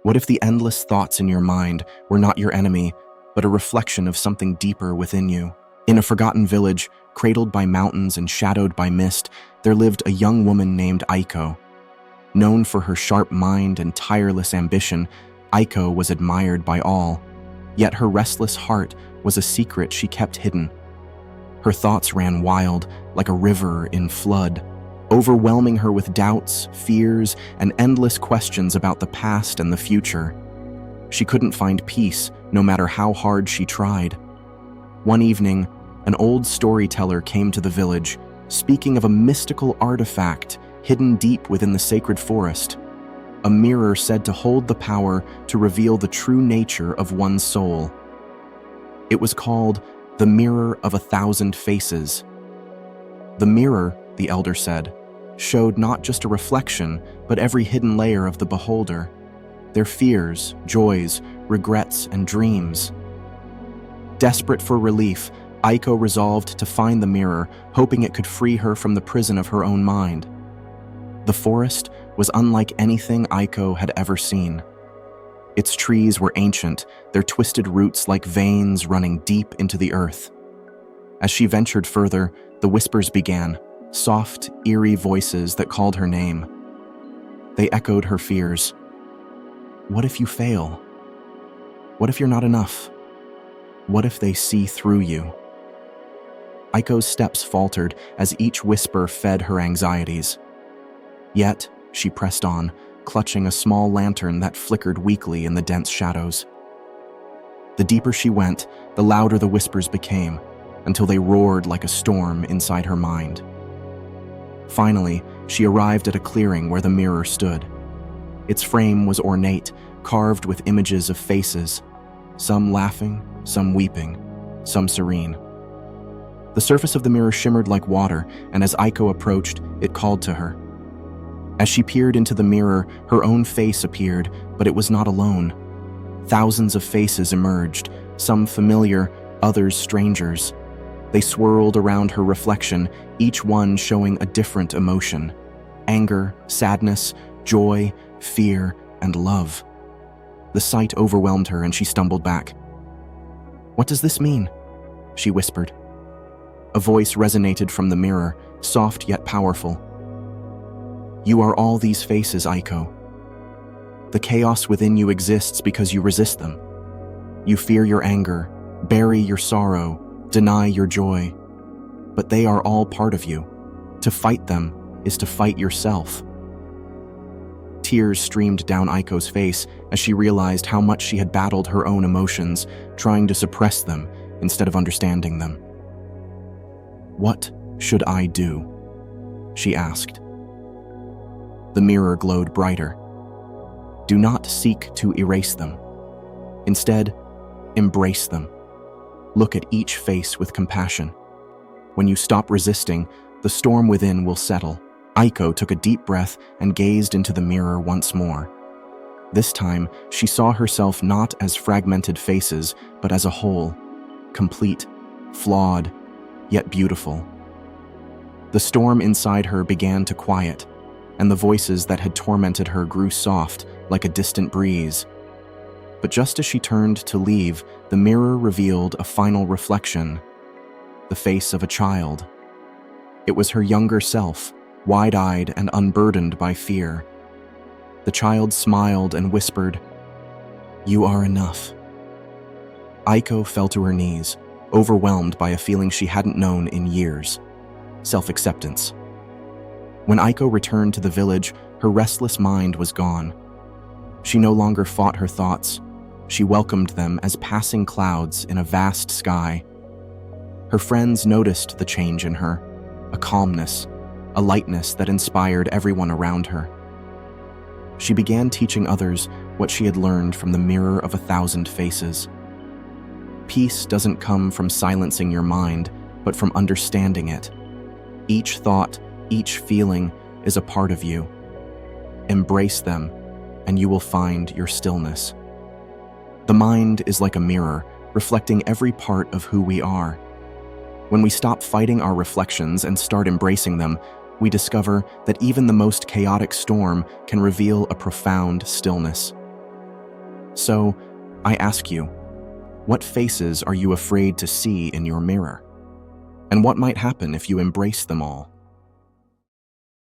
What if the endless thoughts in your mind were not your enemy, but a reflection of something deeper within you? In a forgotten village, cradled by mountains and shadowed by mist, there lived a young woman named Aiko. Known for her sharp mind and tireless ambition, Aiko was admired by all. Yet her restless heart was a secret she kept hidden. Her thoughts ran wild, like a river in flood, overwhelming her with doubts, fears, and endless questions about the past and the future. She couldn't find peace, no matter how hard she tried. One evening, an old storyteller came to the village, speaking of a mystical artifact hidden deep within the sacred forest, a mirror said to hold the power to reveal the true nature of one's soul. It was called the Mirror of 1,000 Faces. The mirror, the elder said, showed not just a reflection, but every hidden layer of the beholder, their fears, joys, regrets, and dreams. Desperate for relief, Aiko resolved to find the mirror, hoping it could free her from the prison of her own mind. The forest was unlike anything Aiko had ever seen. Its trees were ancient, their twisted roots like veins running deep into the earth. As she ventured further, the whispers began, soft, eerie voices that called her name. They echoed her fears. What if you fail? What if you're not enough? What if they see through you? Aiko's steps faltered as each whisper fed her anxieties. Yet, she pressed on, clutching a small lantern that flickered weakly in the dense shadows. The deeper she went, the louder the whispers became, until they roared like a storm inside her mind. Finally, she arrived at a clearing where the mirror stood. Its frame was ornate, carved with images of faces, some laughing, some weeping, some serene. The surface of the mirror shimmered like water, and as Aiko approached, it called to her. As she peered into the mirror, her own face appeared, but it was not alone. Thousands of faces emerged, some familiar, others strangers. They swirled around her reflection, each one showing a different emotion: anger, sadness, joy, fear, and love. The sight overwhelmed her and she stumbled back. "What does this mean?" she whispered. A voice resonated from the mirror, soft yet powerful. "You are all these faces, Aiko. The chaos within you exists because you resist them. You fear your anger, bury your sorrow, deny your joy. But they are all part of you. To fight them is to fight yourself." Tears streamed down Aiko's face as she realized how much she had battled her own emotions, trying to suppress them instead of understanding them. "What should I do?" she asked. The mirror glowed brighter. "Do not seek to erase them. Instead, embrace them. Look at each face with compassion. When you stop resisting, the storm within will settle." Aiko took a deep breath and gazed into the mirror once more. This time, she saw herself not as fragmented faces, but as a whole, complete, flawed, yet beautiful. The storm inside her began to quiet, and the voices that had tormented her grew soft, like a distant breeze. But just as she turned to leave, the mirror revealed a final reflection: the face of a child. It was her younger self, wide-eyed and unburdened by fear. The child smiled and whispered, "You are enough." Aiko fell to her knees, overwhelmed by a feeling she hadn't known in years: self-acceptance. When Aiko returned to the village, her restless mind was gone. She no longer fought her thoughts. She welcomed them as passing clouds in a vast sky. Her friends noticed the change in her, a calmness, a lightness that inspired everyone around her. She began teaching others what she had learned from the Mirror of 1,000 Faces. Peace doesn't come from silencing your mind, but from understanding it. Each thought, each feeling is a part of you. Embrace them, and you will find your stillness. The mind is like a mirror, reflecting every part of who we are. When we stop fighting our reflections and start embracing them, we discover that even the most chaotic storm can reveal a profound stillness. So, I ask you, what faces are you afraid to see in your mirror? And what might happen if you embrace them all?